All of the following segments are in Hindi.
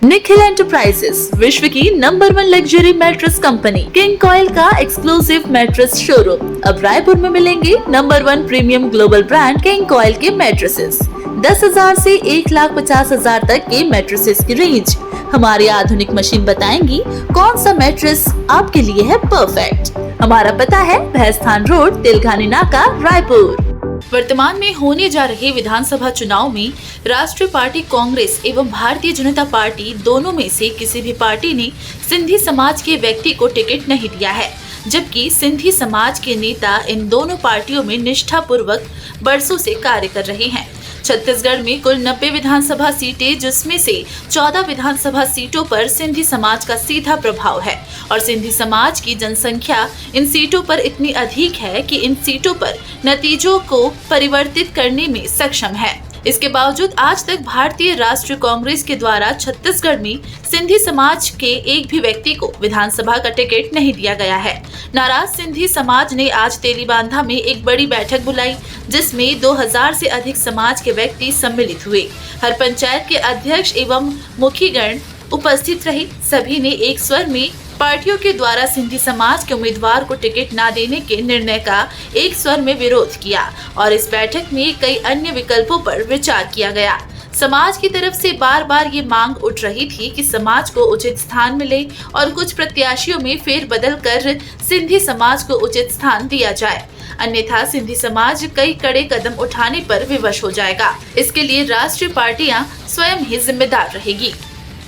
निखिल एंटरप्राइजेस विश्व की number 1 luxury mattress company king coil का एक्सक्लूसिव मैट्रेस शोरूम अब रायपुर में मिलेंगे। Number 1 premium global brand king coil के मैट्रेसेस 10,000 से 1,50,000 तक के मैट्रेसेस की रेंज। हमारी आधुनिक मशीन बताएंगी कौन सा मैट्रेस आपके लिए है परफेक्ट। हमारा पता है भैंसथान रोड, तिलघानी नाका, रायपुर। वर्तमान में होने जा रहे विधानसभा चुनाव में राष्ट्रीय पार्टी कांग्रेस एवं भारतीय जनता पार्टी दोनों में से किसी भी पार्टी ने सिंधी समाज के व्यक्ति को टिकट नहीं दिया है, जबकि सिंधी समाज के नेता इन दोनों पार्टियों में निष्ठापूर्वक बरसों से कार्य कर रहे हैं। छत्तीसगढ़ में कुल 90 विधानसभा सीटें, जिसमें से 14 विधानसभा सीटों पर सिंधी समाज का सीधा प्रभाव है और सिंधी समाज की जनसंख्या इन सीटों पर इतनी अधिक है कि इन सीटों पर नतीजों को परिवर्तित करने में सक्षम है। इसके बावजूद आज तक भारतीय राष्ट्रीय कांग्रेस के द्वारा छत्तीसगढ़ में सिंधी समाज के एक भी व्यक्ति को विधानसभा का टिकट नहीं दिया गया है। नाराज सिंधी समाज ने आज तेलीबांधा में एक बड़ी बैठक बुलाई, जिसमें 2000 से अधिक समाज के व्यक्ति सम्मिलित हुए। हर पंचायत के अध्यक्ष एवं मुखीगण उपस्थित रहे। सभी ने एक स्वर में पार्टियों के द्वारा सिंधी समाज के उम्मीदवार को टिकट न देने के निर्णय का एक स्वर में विरोध किया और इस बैठक में कई अन्य विकल्पों पर विचार किया गया। समाज की तरफ से बार बार ये मांग उठ रही थी कि समाज को उचित स्थान मिले और कुछ प्रत्याशियों में फेरबदल कर सिंधी समाज को उचित स्थान दिया जाए, अन्यथा सिंधी समाज कई कड़े कदम उठाने पर विवश हो जाएगा। इसके लिए राष्ट्रीय पार्टियां स्वयं ही जिम्मेदार रहेगी।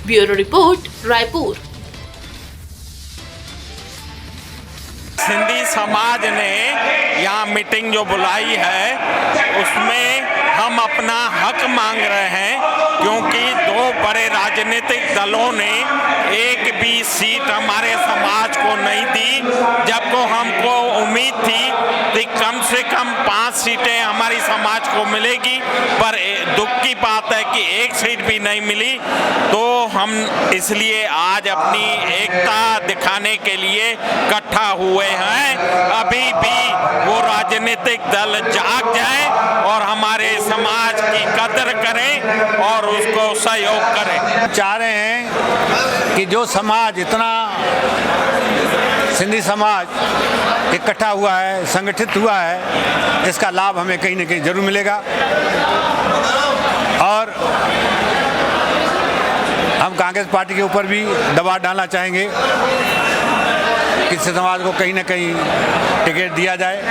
Bureau report, Raipur. सिंधी समाज ने यहाँ मीटिंग जो बुलाई है उसमें हम अपना हक मांग रहे हैं, क्योंकि दो बड़े राजनीतिक दलों ने एक भी सीट हमारे समाज को नहीं दी, जबकि हमको उम्मीद थी कि कम से कम 5 सीटें हमारी समाज को मिलेगी, पर दुख की बात है कि एक सीट भी नहीं मिली। तो हम इसलिए आज अपनी एकता दिखाने के लिए इकट्ठा हुए हैं। अभी भी वो राजनीतिक दल जाग जाए और हमारे समाज की कदर करें और उसको सहयोग करें। चाह रहे हैं कि जो समाज इतना सिंधी समाज इकट्ठा हुआ है, संगठित हुआ है, इसका लाभ हमें कहीं न कहीं जरूर मिलेगा और हम कांग्रेस पार्टी के ऊपर भी दबाव डालना चाहेंगे कि समाज को कहीं ना कहीं टिकट दिया जाए।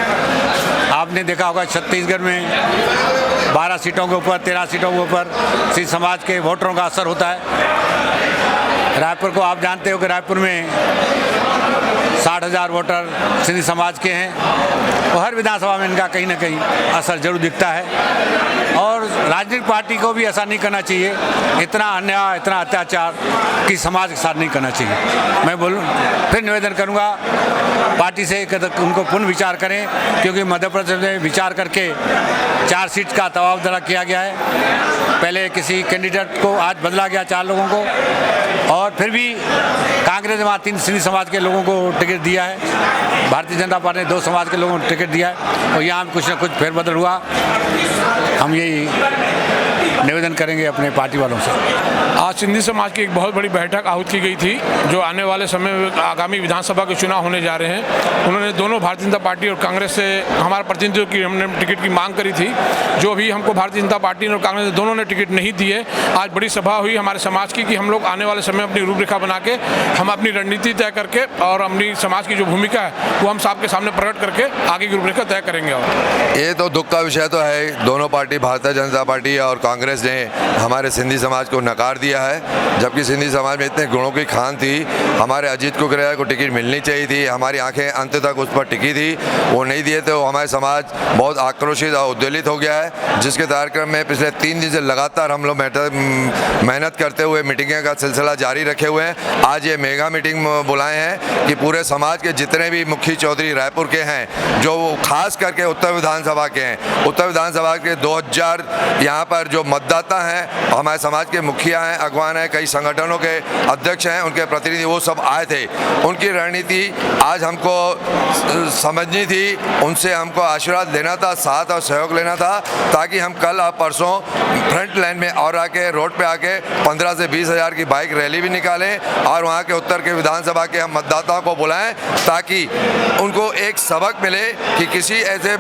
आपने देखा होगा छत्तीसगढ़ में 12 सीटों के ऊपर, 13 सीटों के ऊपर सिंधी समाज के वोटरों का असर होता है। रायपुर को आप जानते हो कि रायपुर में 60,000 वोटर सिंधी समाज के हैं और हर विधानसभा में इनका कहीं ना कहीं असर जरूर दिखता है और राजनीतिक पार्टी को भी ऐसा नहीं करना चाहिए। इतना अन्याय, इतना अत्याचार की समाज के साथ नहीं करना चाहिए। मैं बोलूँ फिर निवेदन करूँगा पार्टी से उनको पुनः विचार करें, क्योंकि मध्य प्रदेश में विचार करके 4 सीट का तबादला किया गया है। पहले किसी कैंडिडेट को आज बदला गया 4 लोगों को और फिर भी कांग्रेस ने वहाँ 3 सिंधी समाज के लोगों को टिकट दिया है। भारतीय जनता पार्टी ने 2 समाज के लोगों को टिकट दिया है और यहाँ कुछ न कुछ फेरबदल हुआ। हम यही निवेदन करेंगे अपने पार्टी वालों से। आज सिंधी समाज की एक बहुत बड़ी बैठक आहूत की गई थी, जो आने वाले समय में आगामी विधानसभा के चुनाव होने जा रहे हैं। उन्होंने दोनों भारतीय जनता पार्टी और कांग्रेस से हमारे प्रतिनिधियों की हमने टिकट की मांग करी थी, जो भी हमको भारतीय जनता पार्टी और कांग्रेस दोनों ने टिकट नहीं दिए। आज बड़ी सभा हुई हमारे समाज की कि हम लोग आने वाले समय अपनी रूपरेखा बना के हम अपनी रणनीति तय करके और अपनी समाज की जो भूमिका है वो हम सबके सामने प्रकट करके आगे की रूपरेखा तय करेंगे। और ये तो दुख का विषय तो है, दोनों पार्टी भारतीय जनता पार्टी और कांग्रेस ने हमारे सिंधी समाज को नकार दिया है, जबकि सिंधी समाज में इतने गुणों की खान थी। हमारे अजीत कुकरेजा को टिकट मिलनी चाहिए थी, हमारी आंखें अंत तक उस पर टिकी थी, वो नहीं दिए तो हमारे समाज बहुत आक्रोशित और उद्वेलित हो गया है, जिसके कार्यक्रम में पिछले 3 दिन से लगातार हम लोग मेहनत करते हुए मीटिंगें का सिलसिला जारी रखे हुए हैं। आज ये मेगा मीटिंग बुलाए हैं कि पूरे समाज के जितने भी मुखी चौधरी रायपुर के हैं, जो खास करके उत्तर विधानसभा के हैं, उत्तर विधानसभा के 2000 यहाँ पर जो मतदाता हैं हमारे समाज के मुखिया हैं, हैं, अगवान हैं, कई संगठनों के अध्यक्ष हैं, उनके प्रतिनिधि, वो सब आए थे। उनकी रणनीति आज हमको समझनी थी, उनसे हमको आशीर्वाद लेना था, साथ और सहयोग लेना था, ताकि हम कल और परसों फ्रंट लाइन में और आके रोड पे आके 15 से 20 हज़ार की बाइक रैली भी निकालें और वहाँ के उत्तर के विधानसभा के हम मतदाताओं को बुलाएं, ताकि उनको एक सबक मिले कि किसी ऐसे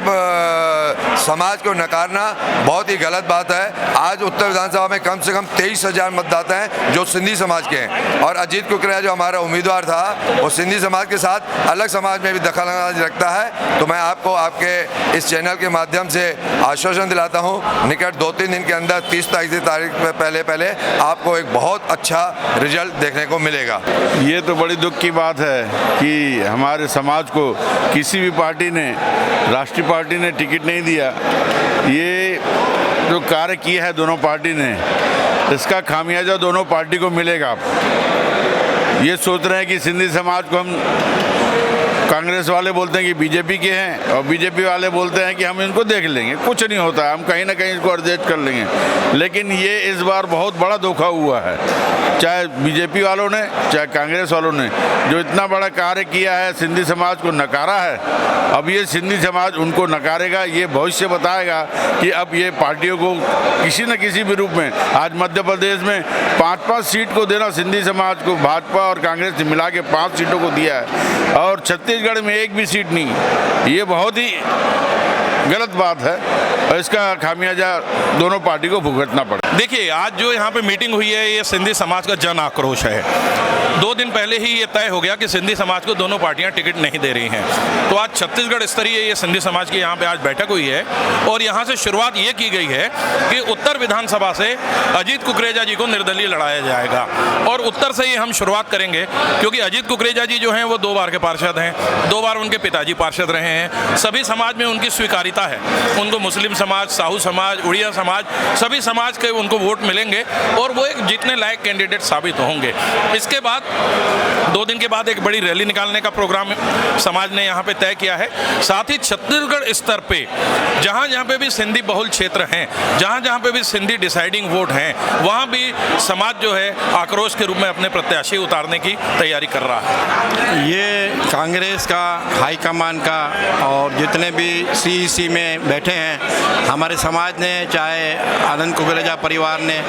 समाज को नकारना बहुत ही गलत बात है। आज उत्तर विधानसभा में कम से कम 23,000 मतदाता हैं जो सिंधी समाज के हैं, और अजीत कुकरेजा जो हमारा उम्मीदवार था वो सिंधी समाज के साथ अलग समाज में भी दखलअंदाजी रखता है। तो मैं आपको आपके इस चैनल के माध्यम से आश्वासन दिलाता हूँ, निकट 2-3 दिन के अंदर 30 तारीख पहले आपको एक बहुत अच्छा रिजल्ट देखने को मिलेगा। ये तो बड़ी दुख की बात है कि हमारे समाज को किसी भी पार्टी ने, राष्ट्रीय पार्टी ने टिकट नहीं दिया। ये जो कार्य किया है दोनों पार्टी ने, इसका खामियाजा दोनों पार्टी को मिलेगा। ये सोच रहे हैं कि सिंधी समाज को हम, कांग्रेस वाले बोलते हैं कि बीजेपी के हैं और बीजेपी वाले बोलते हैं कि हम इनको देख लेंगे, कुछ नहीं होता, हम कहीं ना कहीं इसको एडजस्ट कर लेंगे। लेकिन ये इस बार बहुत बड़ा धोखा हुआ है, चाहे बीजेपी वालों ने चाहे कांग्रेस वालों ने, जो इतना बड़ा कार्य किया है, सिंधी समाज को नकारा है। अब ये सिंधी समाज उनको नकारेगा, ये भविष्य बताएगा कि अब ये पार्टियों को किसी न किसी भी रूप में, आज मध्य प्रदेश में 5-5 सीट को देना सिंधी समाज को, भाजपा और कांग्रेस ने मिला के 5 सीटों को दिया है, और छत्तीसगढ़ में एक भी सीट नहीं। ये बहुत ही गलत बात है और इसका खामियाजा दोनों पार्टी को भुगतना पड़ा। देखिए, आज जो यहाँ पे मीटिंग हुई है, ये सिंधी समाज का जन आक्रोश है। 2 दिन पहले ही ये तय हो गया कि सिंधी समाज को दोनों पार्टियां टिकट नहीं दे रही हैं। तो आज छत्तीसगढ़ स्तरीय ये सिंधी समाज की यहाँ पे आज बैठक हुई है, और यहाँ से शुरुआत ये की गई है कि उत्तर विधानसभा से अजीत कुकरेजा जी को निर्दलीय लड़ाया जाएगा। और उत्तर से ही हम शुरुआत करेंगे, क्योंकि अजीत कुकरेजा जी जो हैं वो 2 बार के पार्षद हैं, 2 बार उनके पिताजी पार्षद रहे हैं। सभी समाज में उनकी स्वीकारिता है, उनको मुस्लिम समाज, साहू समाज, उड़िया समाज, सभी समाज के उनको वोट मिलेंगे और वो एक जीतने लायक कैंडिडेट साबित होंगे। इसके बाद 2 दिन के बाद एक बड़ी रैली निकालने का प्रोग्राम समाज ने यहाँ पे तय किया है। साथ ही छत्तीसगढ़ स्तर पे जहाँ जहाँ पे भी सिंधी बहुल क्षेत्र हैं, जहाँ जहाँ पे भी सिंधी डिसाइडिंग वोट हैं, वहाँ भी समाज जो है आक्रोश के रूप में अपने प्रत्याशी उतारने की तैयारी कर रहा है। ये कांग्रेस का हाईकमान का और जितने भी CEC में बैठे हैं, हमारे समाज ने, चाहे आनंद कुकरेजा परिवार ने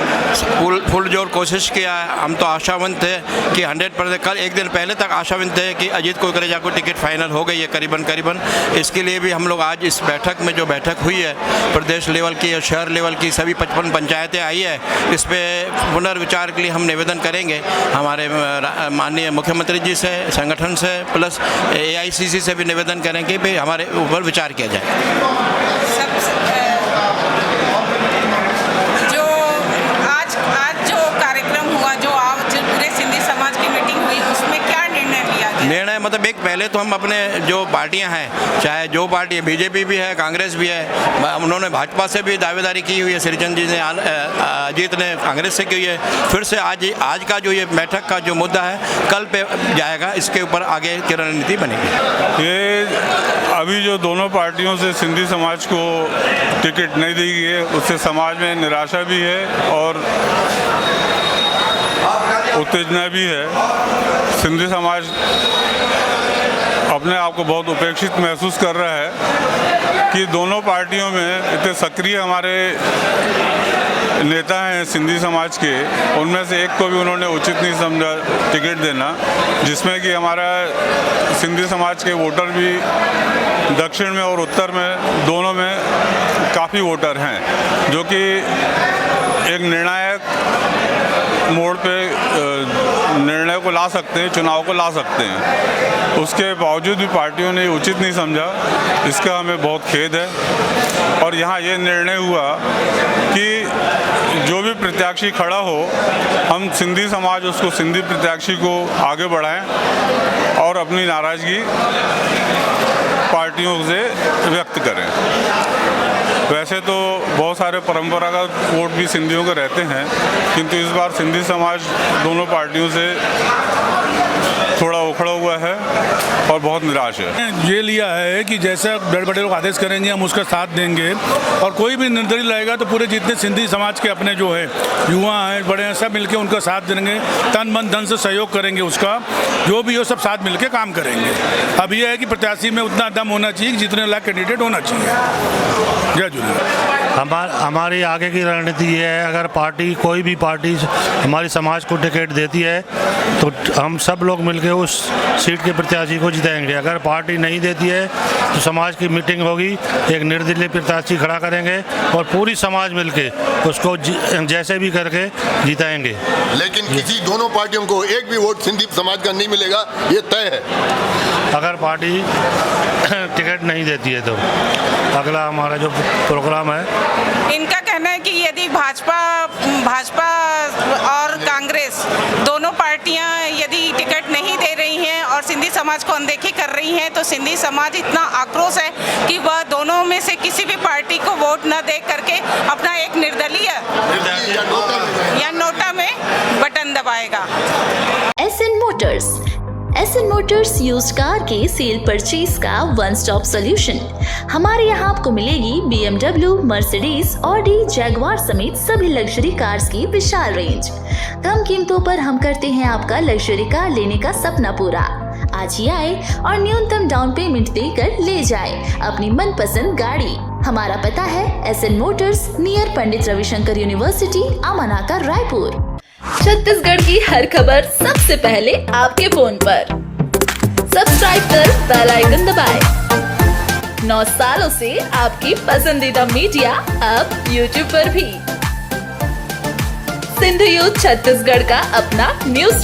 फुल जोर कोशिश किया है। हम तो आशावंत थे कि 100%, कल एक दिन पहले तक आशावंत थे कि अजीत कुकरेजा को टिकट फाइनल हो गई है करीबन। इसके लिए भी हम लोग आज इस बैठक में, जो बैठक हुई है प्रदेश लेवल की और शहर लेवल की, सभी 55 पंचायतें आई है, इस पर पुनर्विचार के लिए हम निवेदन करेंगे हमारे माननीय मुख्यमंत्री जी से, संगठन से, प्लस AICC से भी निवेदन करेंगे कि हमारे ऊपर विचार किया जाए। निर्णय मतलब एक पहले तो हम अपने जो पार्टियां हैं, चाहे जो पार्टी, बीजेपी भी है, कांग्रेस भी है, उन्होंने भाजपा से भी दावेदारी की हुई है, सृजन जी ने, अजीत ने कांग्रेस से की है। फिर से आज का जो ये बैठक का जो मुद्दा है कल पे जाएगा, इसके ऊपर आगे की रणनीति बनेगी। ये अभी जो दोनों पार्टियों से सिंधी समाज को टिकट नहीं दी गई है, उससे समाज में निराशा भी है और उत्तेजना भी है। सिंधी समाज अपने आप को बहुत उपेक्षित महसूस कर रहा है कि दोनों पार्टियों में इतने सक्रिय हमारे नेता हैं सिंधी समाज के, उनमें से एक को भी उन्होंने उचित नहीं समझा टिकट देना, जिसमें कि हमारा सिंधी समाज के वोटर भी दक्षिण में और उत्तर में दोनों में काफ़ी वोटर हैं, जो कि एक निर्णायक मोड़ पे निर्णय को ला सकते हैं, चुनाव को ला सकते हैं। उसके बावजूद भी पार्टियों ने उचित नहीं समझा, इसका हमें बहुत खेद है। और यहाँ ये निर्णय हुआ कि जो भी प्रत्याशी खड़ा हो, हम सिंधी समाज उसको, सिंधी प्रत्याशी को आगे बढ़ाएं और अपनी नाराज़गी पार्टियों से व्यक्त करें। वैसे तो बहुत सारे परंपरागत वोट भी सिंधियों के रहते हैं, किंतु इस बार सिंधी समाज दोनों पार्टियों से थोड़ा उखड़ा हुआ है और बहुत निराश है। ये लिया है कि जैसा बड़े लोग आदेश करेंगे हम उसका साथ देंगे, और कोई भी निर्दलीय लाएगा तो पूरे जितने सिंधी समाज के अपने जो है युवा हैं, बड़े हैं, सब मिलके उनका साथ देंगे, तन मन धन से सहयोग करेंगे, उसका जो भी हो सब साथ मिलके काम करेंगे। अब यह है कि प्रत्याशी में उतना दम होना चाहिए कि जितने लाख कैंडिडेट होना चाहिए। जय झूलेलाल। हमारी आगे की रणनीति ये है, अगर पार्टी कोई भी पार्टी हमारी समाज को टिकट देती है तो हम सब लोग मिलके उस सीट के प्रत्याशी को जिताएंगे। अगर पार्टी नहीं देती है तो समाज की मीटिंग होगी, एक निर्दलीय प्रत्याशी खड़ा करेंगे और पूरी समाज मिलके उसको जैसे भी करके जिताएंगे। लेकिन किसी दोनों पार्टियों को एक भी वोट सिंधी समाज का नहीं मिलेगा, ये तय है। अगर पार्टी टिकट नहीं देती है तो अगला हमारा जो प्रोग्राम है, इनका कहना है कि यदि भाजपा और कांग्रेस दोनों पार्टियां यदि टिकट नहीं दे रही हैं और सिंधी समाज को अनदेखी कर रही हैं तो सिंधी समाज इतना आक्रोश है कि वह दोनों में से किसी भी पार्टी को वोट न दे करके अपना एक निर्दलीय या नोटा में बटन दबाएगा। SN मोटर्स यूज्ड कार के सेल परचेज का वन स्टॉप सॉल्यूशन। हमारे यहाँ आपको मिलेगी BMW, मर्सिडीज, ऑडी, जैगवार समेत सभी लग्जरी कार्स की विशाल रेंज। कम कीमतों पर हम करते हैं आपका लग्जरी कार लेने का सपना पूरा। आज ही आए और न्यूनतम डाउन पेमेंट देकर ले जाए अपनी मनपसंद गाड़ी। हमारा पता है SN Motors, near Pandit Ravishankar university, अमानाका, Raipur. Chhattisgarh की हर खबर सबसे पहले आपके फोन पर। सब्सक्राइब कर बेल आइकन दबाएं। 9 सालों से आपकी पसंदीदा मीडिया अब YouTube पर भी। सिंधु यूथ छत्तीसगढ़ का अपना न्यूज